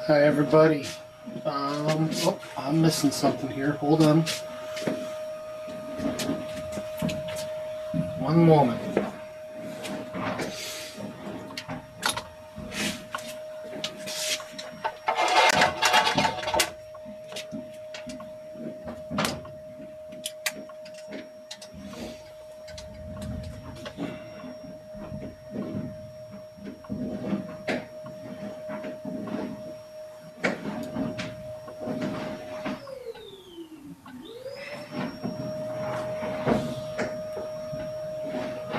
Hi everybody. Oh, I'm missing something here. Hold on. One moment.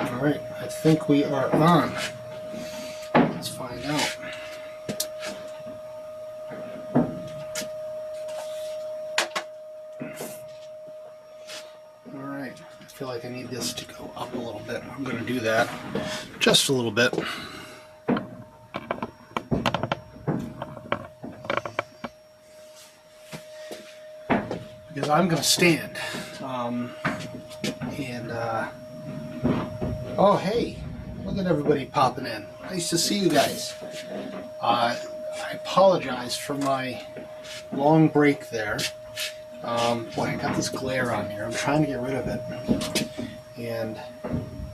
Alright, I think we are on. Let's find out. Alright, I feel like I need this to go up a little bit. I'm going to do that just a little bit. Because I'm going to stand. Oh hey, look at everybody popping in. Nice to see you guys. I apologize for my long break there. Boy, I got this glare on here. I'm trying to get rid of it. And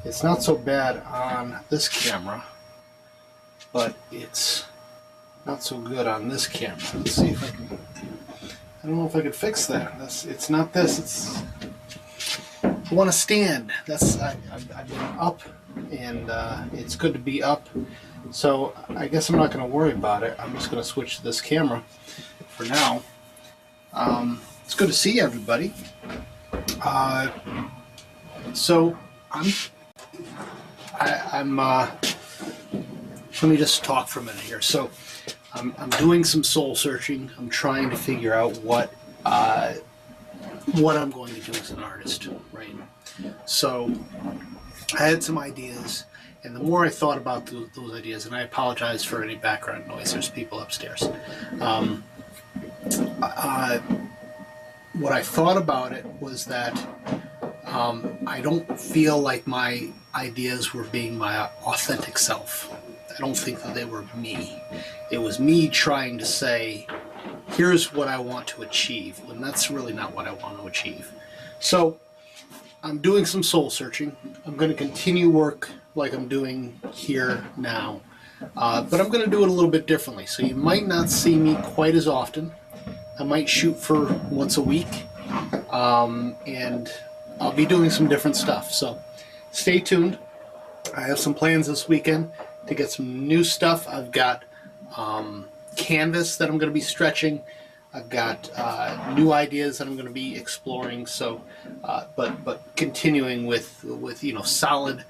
it's not so bad on this camera, but it's not so good on this camera. Let's see if I can... I don't know if I could fix that. It's not this, it's... I want to stand. I've been up, and it's good to be up. So I guess I'm not going to worry about it. I'm just going to switch to this camera for now. It's good to see everybody. So I'm let me just talk for a minute here. So I'm doing some soul searching. I'm trying to figure out what I'm going to do as an artist, right? So I had some ideas, and the more I thought about those ideas, and I apologize for any background noise, there's people upstairs. What I thought about it was that I don't feel like my ideas were being my authentic self. I don't think that they were me. It was me trying to say, here's what I want to achieve, and that's really not what I want to achieve. So I'm doing some soul searching. I'm going to continue work like I'm doing here now, but I'm going to do it a little bit differently. So you might not see me quite as often. I might shoot for once a week, and I'll be doing some different stuff. So stay tuned. I have some plans this weekend to get some new stuff. I've got canvas that I'm going to be stretching. I've got new ideas that I'm going to be exploring. So, but continuing with solid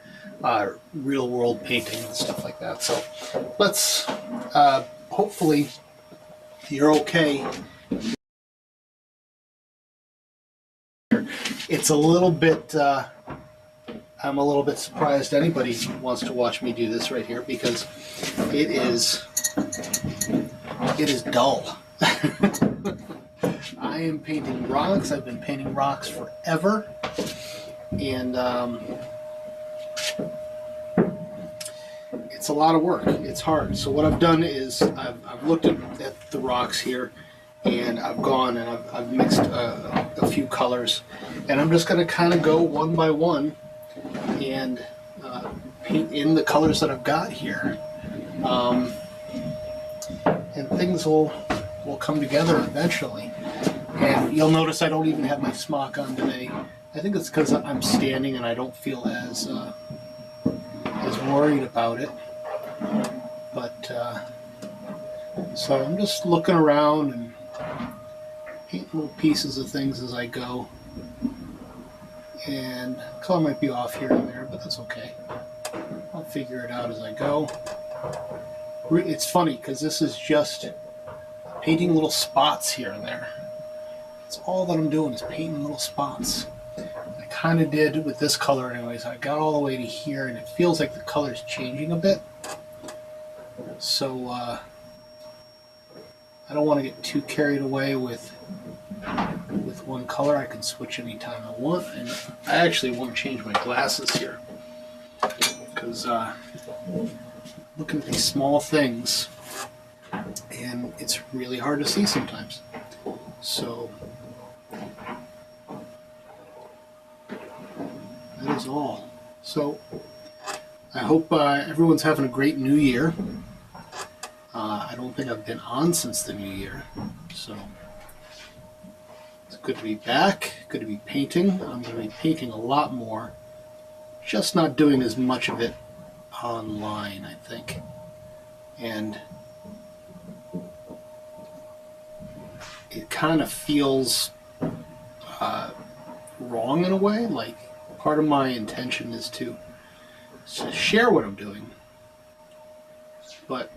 real world painting and stuff like that. So let's hopefully you're okay. It's a little bit. I'm a little bit surprised anybody wants to watch me do this right here, because it is dull. I am painting rocks. I've been painting rocks forever, and it's a lot of work. It's hard. So what I've done is I've looked at the rocks here, and I've gone and I've mixed a few colors, and I'm just going to kind of go one by one and paint in the colors that I've got here, and things will come together eventually. And you'll notice I don't even have my smock on today. I think it's because I'm standing and I don't feel as worried about it. But so I'm just looking around and painting little pieces of things as I go. And color might be off here and there, but that's okay. I'll figure it out as I go. It's funny because this is just painting little spots here and there. That's all that I'm doing, is painting little spots. I kind of did with this color anyways. I got all the way to here, and it feels like the color is changing a bit. So I don't want to get too carried away with one color. I can switch anytime I want, and I actually want to change my glasses here because looking at these small things, and it's really hard to see sometimes. So that is all. So I hope everyone's having a great new year. I don't think I've been on since the new year, so it's good to be back, good to be painting. I'm going to be painting a lot more, just not doing as much of it online, I think. And it kind of feels wrong in a way. Like, part of my intention is to share what I'm doing, but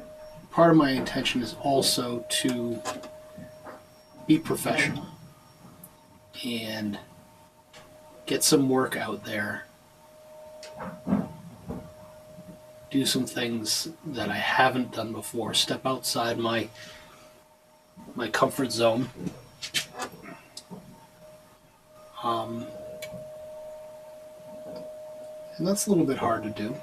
part of my intention is also to be professional and get some work out there, do some things that I haven't done before, step outside my comfort zone. And that's a little bit hard to do.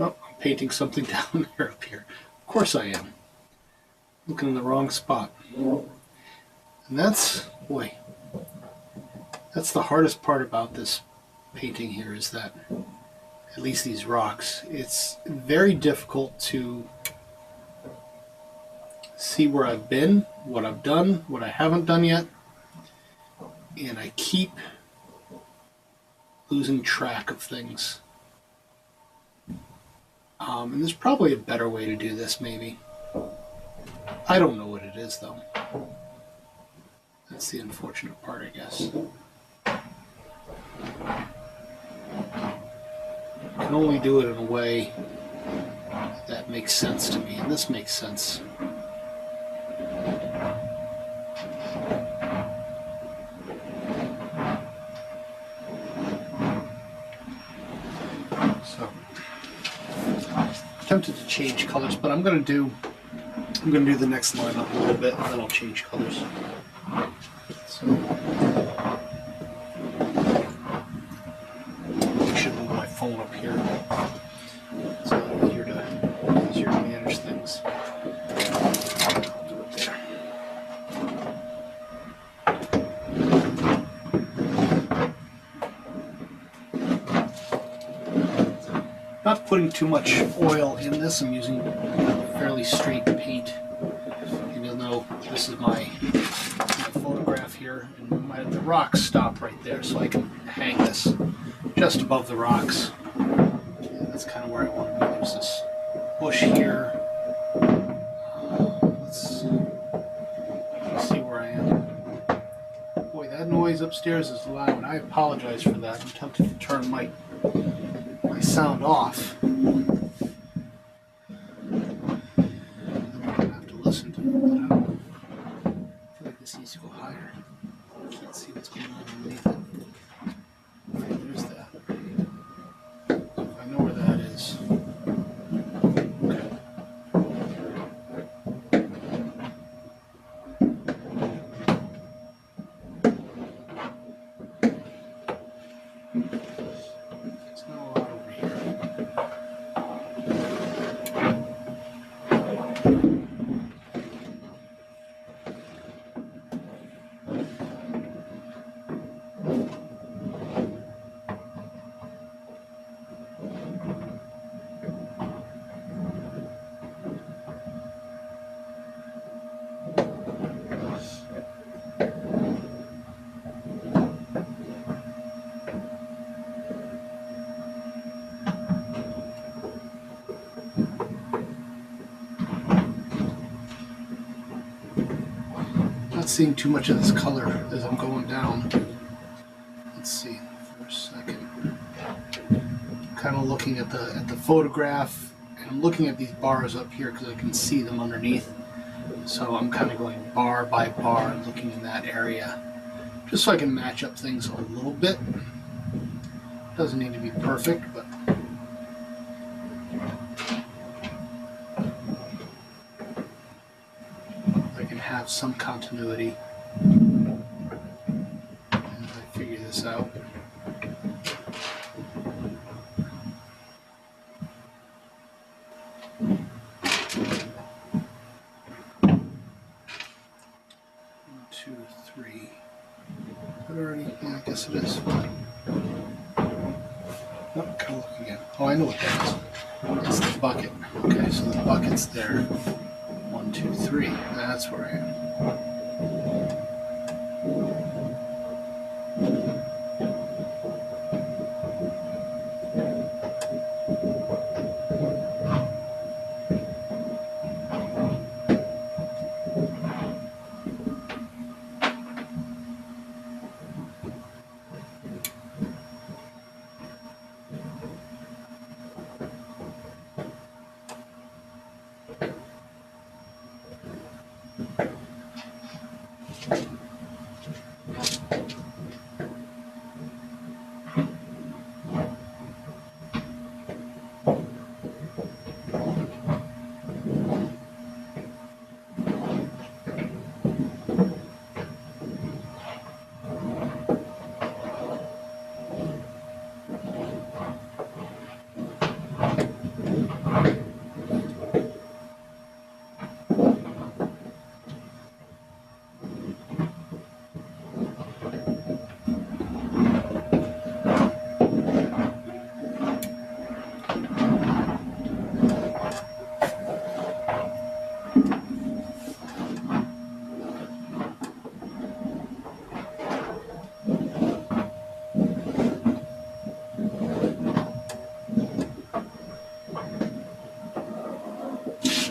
Oh, I'm painting something down there up here. Of course I am. Looking in the wrong spot. And that's, boy, that's the hardest part about this painting here, is that, at least these rocks, it's very difficult to see where I've been, what I've done, what I haven't done yet, and I keep losing track of things. And there's probably a better way to do this, maybe. I don't know what it is, though. That's the unfortunate part, I guess. I can only do it in a way that makes sense to me, and this makes sense. So, I'm tempted to change colors, but I'm gonna do the next line up a little bit, and then I'll change colors. So, I should move my phone up here. It's easier to manage things. I'll do it there. Not putting too much oil in this. I'm using fairly straight paint. Even though this is my photograph here, and the rocks stop right there, so I can hang this just above the rocks. And that's kind of where I want to be. There's this bush here. Let's see where I am. Boy, that noise upstairs is loud. I apologize for that. I'm tempted to turn my sound off. I'm gonna have to listen to it, but I feel like this needs to go higher. I can't see what's going on underneath it. Okay, there's that. If I know where that is. Okay. There's not a lot over here. Not seeing too much of this color as I'm going down. Let's see for a second. I'm kind of looking at the photograph, and I'm looking at these bars up here because I can see them underneath. So I'm kind of going bar by bar and looking in that area, just so I can match up things a little bit. Doesn't need to be perfect, but I can have some continuity. out. One, two, three. Is it already? Yeah, I guess it is. Oh, come look again. Oh, I know what that is. It's the bucket. Okay, so the bucket's there. One, two, three. That's where I am.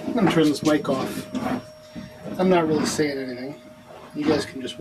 I'm going to turn this mic off. I'm not really saying anything. You guys can just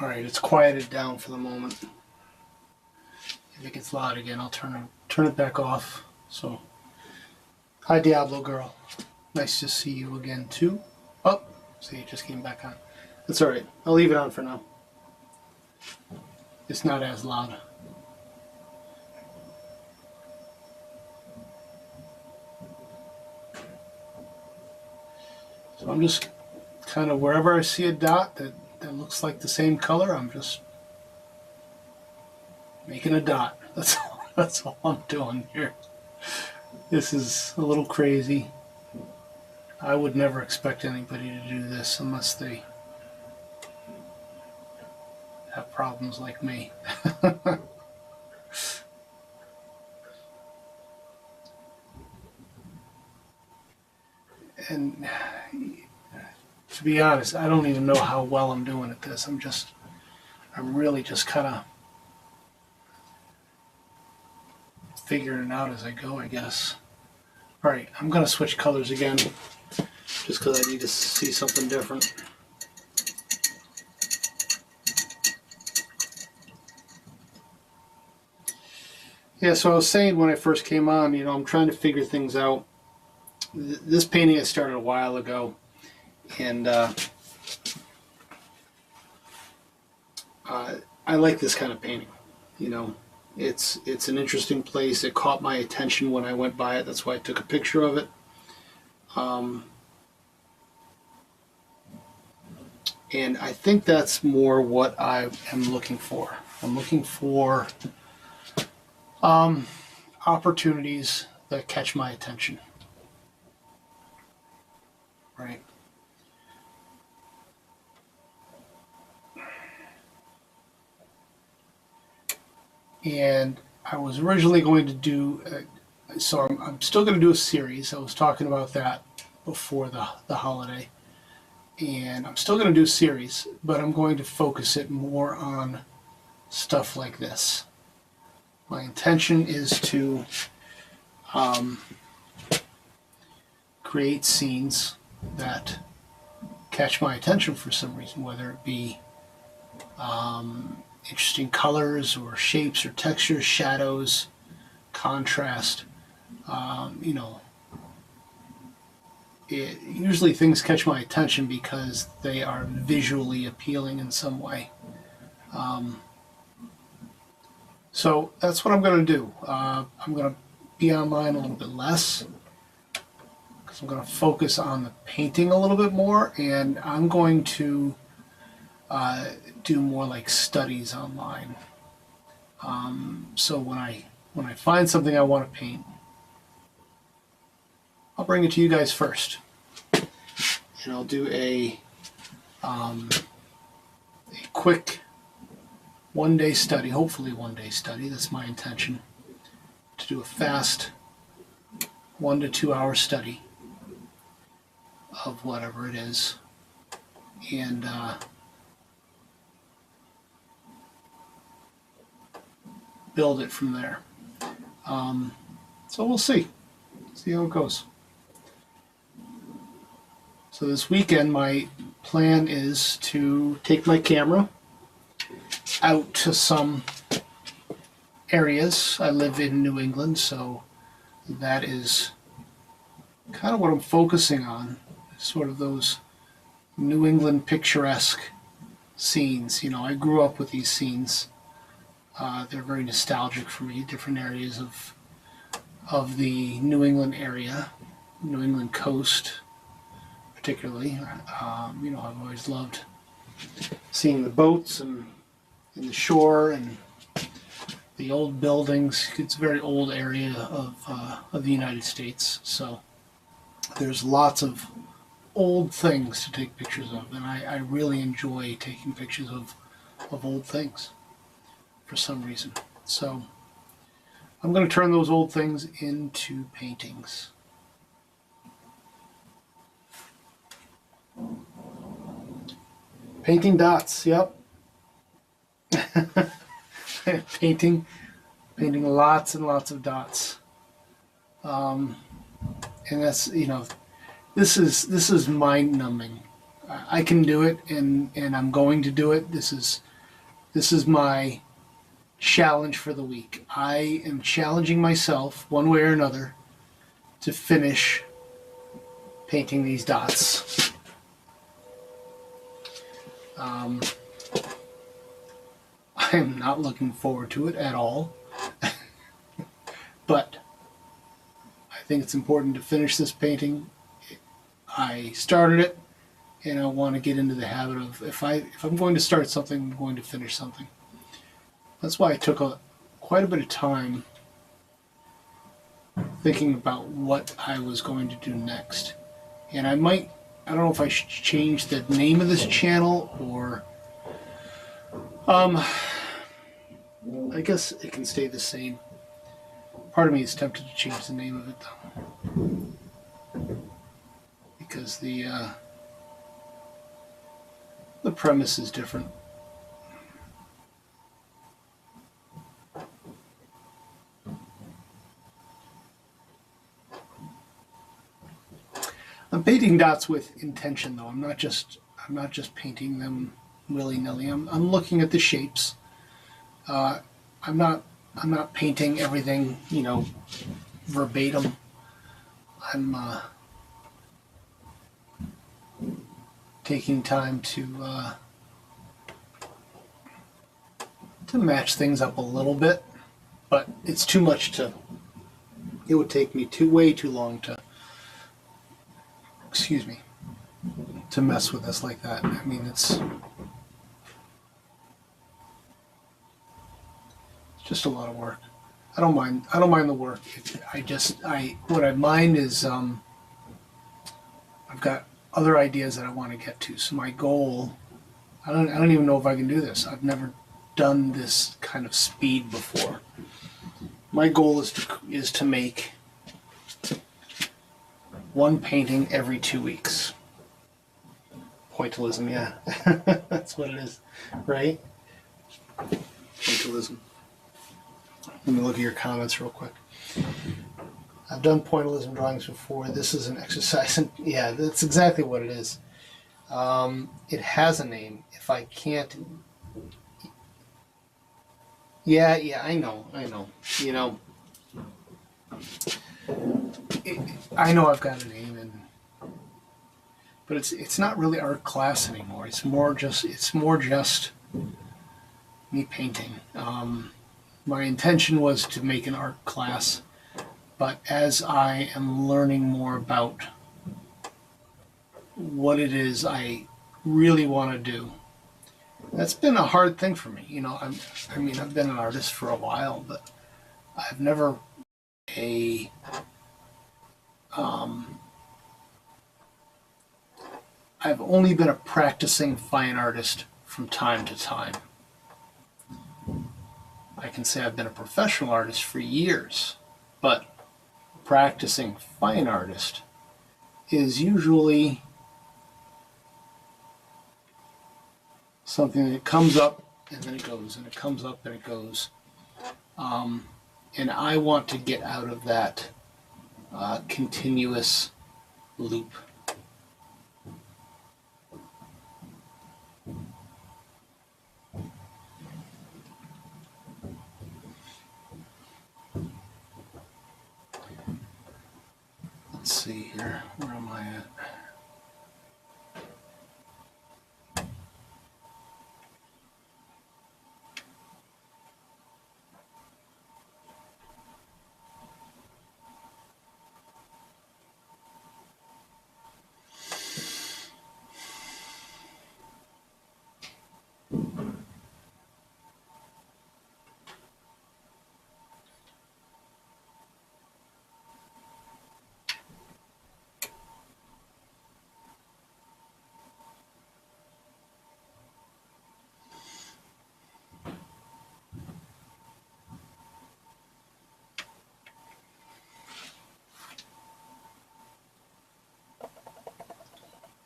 All right, it's quieted down for the moment. If it gets loud again, I'll turn it back off. So, hi Diablo girl. Nice to see you again too. Oh, see, it just came back on. That's all right. I'll leave it on for now. It's not as loud. So I'm just kind of wherever I see a dot that looks like the same color, I'm just making a dot. That's all I'm doing here. This is a little crazy. I would never expect anybody to do this unless they have problems like me. And to be honest, I don't even know how well I'm doing at this. I'm really just kind of figuring it out as I go, I guess. All right, I'm going to switch colors again just because I need to see something different. Yeah, so I was saying when I first came on, I'm trying to figure things out. This painting I started a while ago, and I like this kind of painting. It's an interesting place. It caught my attention when I went by it. That's why I took a picture of it. And I think that's more what I am looking for. I'm looking for opportunities that catch my attention. Right. And I was originally going to do, so I'm still going to do a series. I was talking about that before the holiday. And I'm still going to do a series, but I'm going to focus it more on stuff like this. My intention is to create scenes that catch my attention for some reason, whether it be interesting colors or shapes or textures, shadows, contrast. Usually things catch my attention because they are visually appealing in some way. So that's what I'm going to do. I'm going to be online a little bit less because I'm going to focus on the painting a little bit more, and I'm going to do more like studies online. So when I find something I want to paint, I'll bring it to you guys first, and I'll do a quick one-day study, hopefully one-day study. That's my intention, to do a fast 1 to 2 hour study of whatever it is, and build it from there. So we'll see how it goes. So this weekend my plan is to take my camera out to some areas. I live in New England, so that is kind of what I'm focusing on, sort of those New England picturesque scenes. I grew up with these scenes. They're very nostalgic for me, different areas of the New England area, New England coast particularly. I've always loved seeing the boats and the shore and the old buildings. It's a very old area of the United States, so there's lots of old things to take pictures of, and I really enjoy taking pictures of old things for some reason. So I'm going to turn those old things into paintings. Painting dots, yep. painting lots and lots of dots. And that's, this is mind numbing. I can do it, and I'm going to do it. This is This is my challenge for the week. I am challenging myself, one way or another, to finish painting these dots. I am not looking forward to it at all, but I think it's important to finish this painting. I started it, and I want to get into the habit of if I'm going to start something, I'm going to finish something. That's why I took quite a bit of time thinking about what I was going to do next. And I don't know if I should change the name of this channel or I guess it can stay the same. Part of me is tempted to change the name of it though, because the premise is different. I'm painting dots with intention though. I'm not just painting them willy-nilly. I'm looking at the shapes. I'm not painting everything, verbatim. I'm taking time to match things up a little bit, but it's too much it would take me way too long to mess with this like that. I mean, it's just a lot of work. I don't mind the work. What I mind is I've got other ideas that I want to get to. So my goal, I don't even know if I can do this. I've never done this kind of speed before. My goal is to make one painting every 2 weeks. Pointillism, yeah. That's what it is, right? Pointillism. Let me look at your comments real quick. I've done pointillism drawings before. This is an exercise, and yeah, that's exactly what it is. It has a name. If I can't, yeah, I know. I know I've got a name, but it's not really art class anymore. It's more just me painting. My intention was to make an art class, but as I am learning more about what it is I really want to do, that's been a hard thing for me. I've been an artist for a while, but I've never I've only been a practicing fine artist from time to time. I can say I've been a professional artist for years, but practicing fine artist is usually something that comes up and then it goes, and it comes up and it goes. And I want to get out of that continuous loop. Let's see here, where am I at?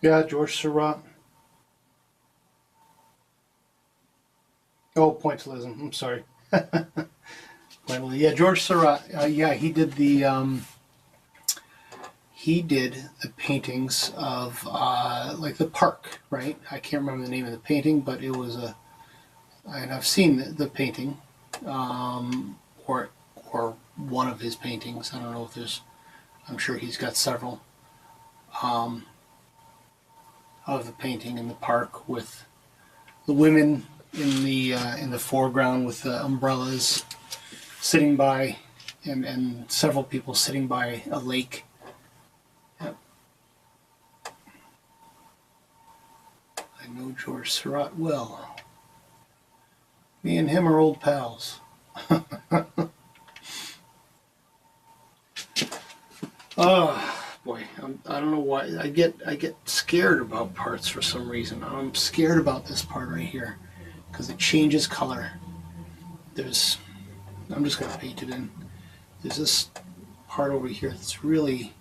Yeah, George Seurat. Oh, pointillism. I'm sorry. Yeah, George Seurat. Yeah, he did the paintings of like the park, right? I can't remember the name of the painting, but it was and I've seen the painting, or one of his paintings. I don't know if there's. I'm sure he's got several of the painting in the park with the women in the foreground with the umbrellas sitting by, and several people sitting by a lake. Yep. I know George Seurat well. Me and him are old pals. Oh boy, I don't know why I get scared about parts for some reason. I'm scared about this part right here because it changes color. I'm just gonna paint it in. There's this part over here that's really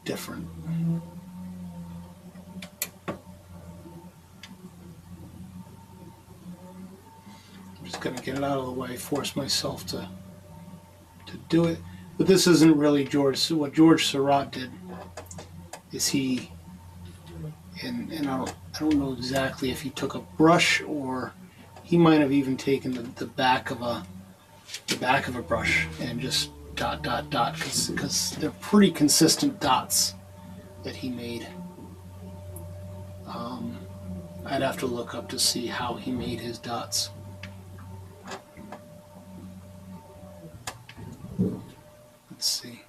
different. I'm just gonna get it out of the way, force myself to do it. But this isn't really what George Seurat did. Is he, and I don't know exactly if he took a brush or he might have even taken the back of a brush and just dot because they're pretty consistent dots that he made. I'd have to look up to see how he made his dots. Let's see.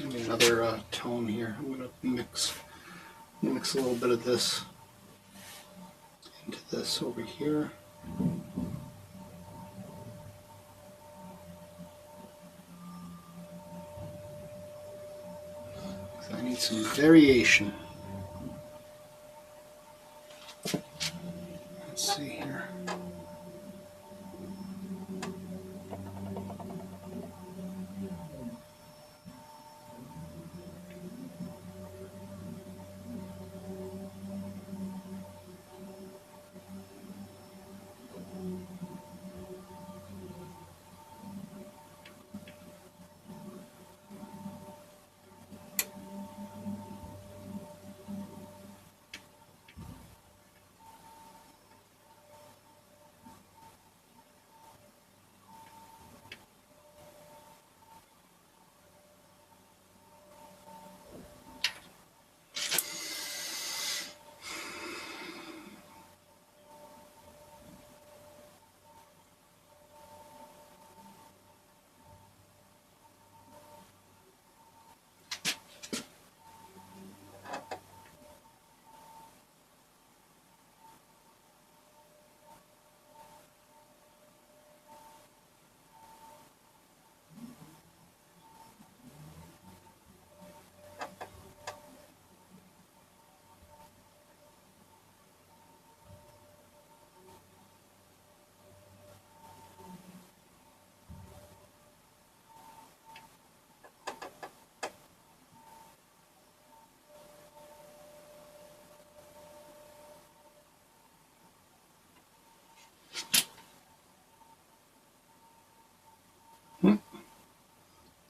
Another tone here. I'm going to mix a little bit of this into this over here. I need some variation. Let's see here.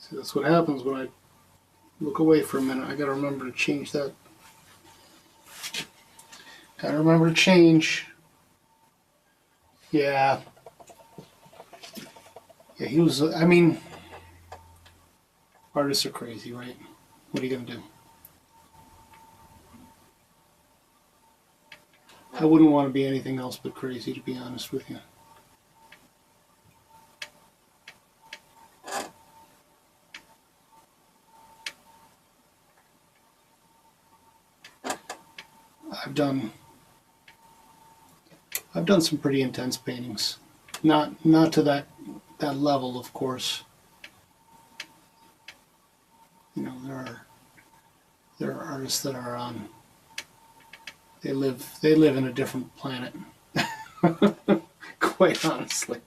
See, that's what happens when I look away for a minute. I gotta remember to change that. Gotta remember to change. Yeah. Yeah, he was, I mean, artists are crazy, right? What are you gonna do? I wouldn't want to be anything else but crazy, to be honest with you. I've done some pretty intense paintings. Not to that level, of course. You know, there are artists that are on. They live in a different planet. Quite honestly.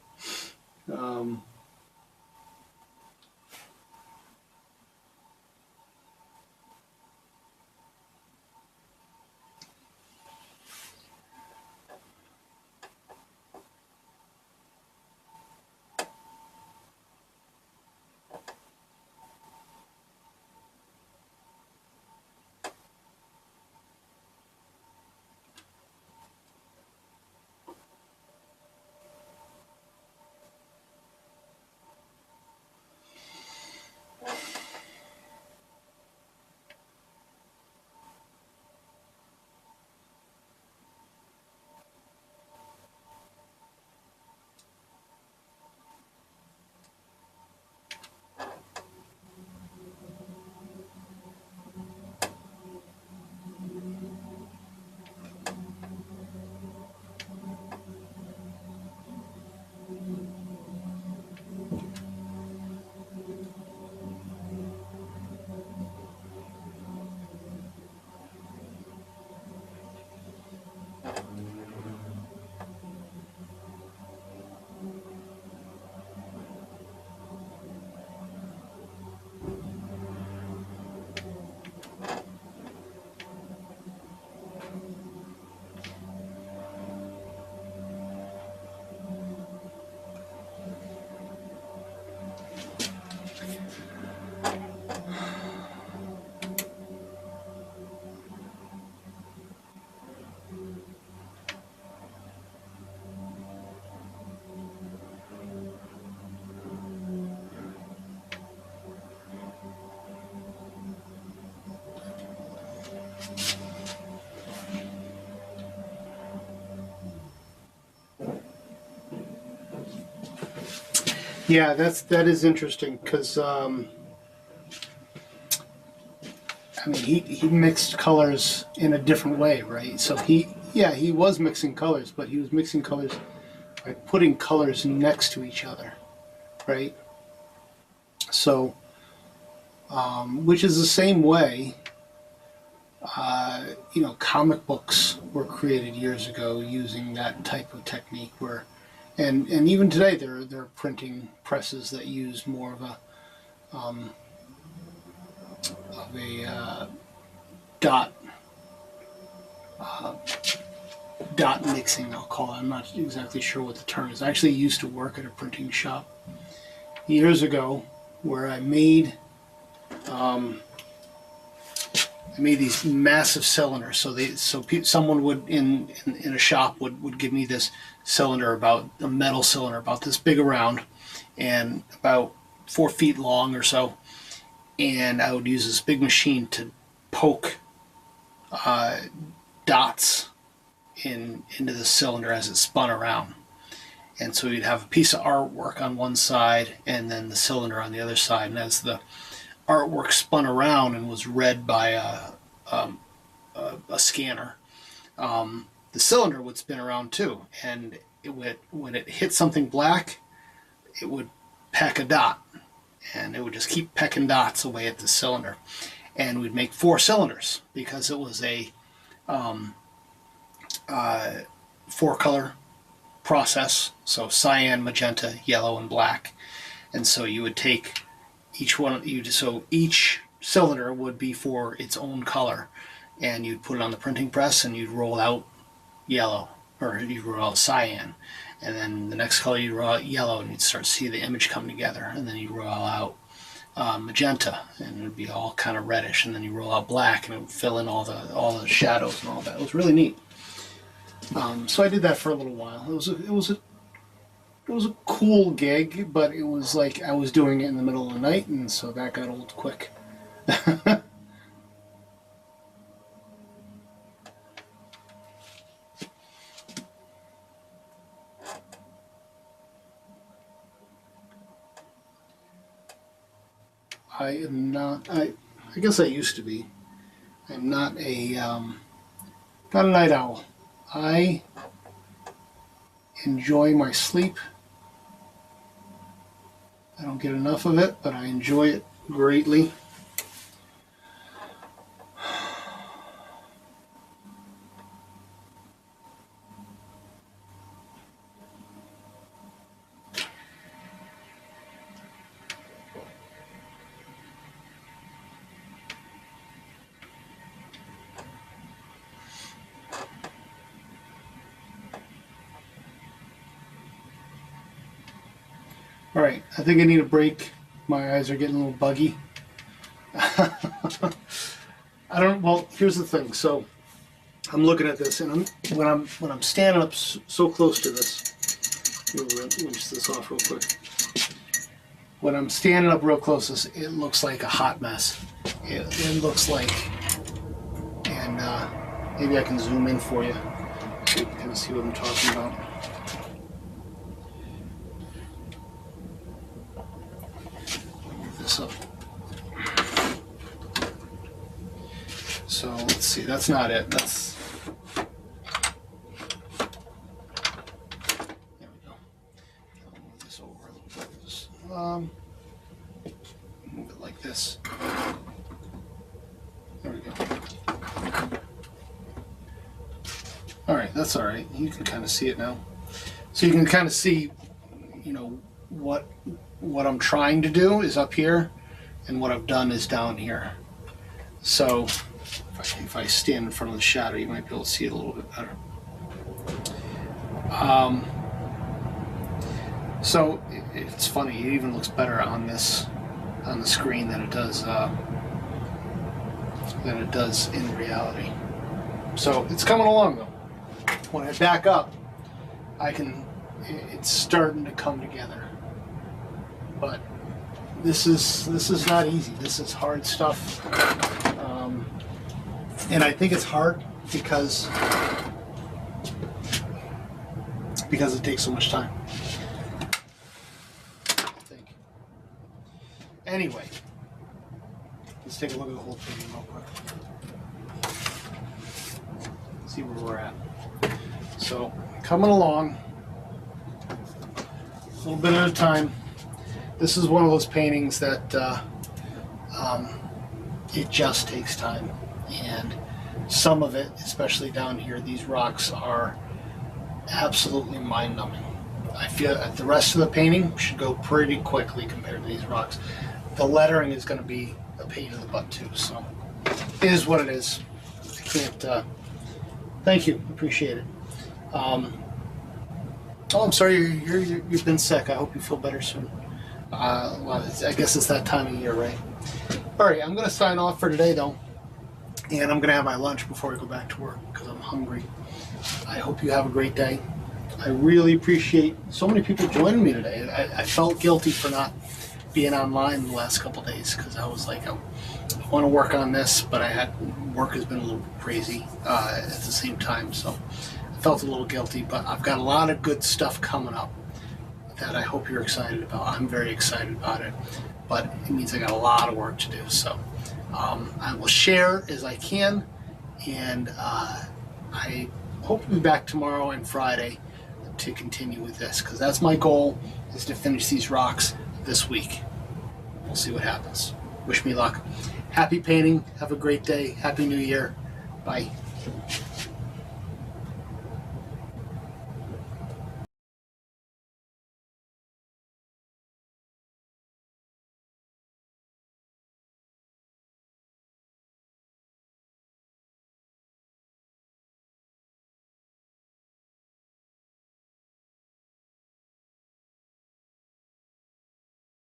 Yeah, that is interesting because I mean he mixed colors in a different way, right? So he was mixing colors, but he was mixing colors by putting colors next to each other, right? So which is the same way comic books were created years ago using that type of technique where and even today there are printing presses that use more of a dot dot mixing, I'll call it. I'm not exactly sure what the term is. I actually used to work at a printing shop years ago where I made these massive cylinders. Someone would in a shop would give me this cylinder, about a metal cylinder about this big around and about 4 feet long or so, and I would use this big machine to poke dots into the cylinder as it spun around. And so you'd have a piece of artwork on one side and then the cylinder on the other side, and as the artwork spun around and was read by a scanner, the cylinder would spin around too, and when it hit something black, it would peck a dot, and it would just keep pecking dots away at the cylinder, and we'd make 4 cylinders because it was a 4-color process, so cyan, magenta, yellow, and black. And so you would take each cylinder would be for its own color, and you'd put it on the printing press and you'd roll out yellow, or you'd roll out cyan, and then the next color you'd roll out yellow, and you'd start to see the image come together, and then you'd roll out magenta, and it would be all kind of reddish, and then you roll out black, and it would fill in all the shadows and all that. It was really neat. So I did that for a little while. It was a cool gig, but it was like I was doing it in the middle of the night, and so that got old quick. I am not. I guess I used to be. I'm not not a night owl. I enjoy my sleep. I don't get enough of it, but I enjoy it greatly. All right, I think I need a break. My eyes are getting a little buggy. Well, here's the thing. So I'm looking at this, and when I'm standing up so close to this, let me rinse this off real quick. When I'm standing up real close to this, it looks like a hot mess. It looks like, and maybe I can zoom in for you so you can kind of see what I'm talking about. Up. So let's see, that's not it. There we go. I'll move this over a little bit. Move it like this. There we go. All right, that's all right. You can kind of see it now. So you can kind of see, what I'm trying to do is up here, and what I've done is down here. So if I stand in front of the shadow, you might be able to see it a little bit better. So it's funny, it even looks better on the screen than it does in reality. So it's coming along though. When I back up, it's starting to come together. But this is not easy. This is hard stuff, and I think it's hard because it takes so much time. Anyway, let's take a look at the whole painting real quick. See where we're at. So, coming along, a little bit at a time. This is one of those paintings that it just takes time. And some of it, especially down here, these rocks are absolutely mind-numbing. I feel that the rest of the painting should go pretty quickly compared to these rocks. The lettering is going to be a pain in the butt too, so it is what it is. I can't, thank you, appreciate it. Oh, I'm sorry, you've been sick. I hope you feel better soon. Well, I guess it's that time of year, right? All right, I'm going to sign off for today though, and I'm going to have my lunch before I go back to work because I'm hungry. I hope you have a great day. I really appreciate so many people joining me today. I felt guilty for not being online the last couple days because I was like, I want to work on this, but work has been a little crazy at the same time, so I felt a little guilty. But I've got a lot of good stuff coming up that I hope you're excited about. I'm very excited about it, but it means I got a lot of work to do. So I will share as I can, and I hope to be back tomorrow and Friday to continue with this, because that's my goal, is to finish these rocks this week. We'll see what happens. Wish me luck. Happy painting. Have a great day. Happy New Year. Bye.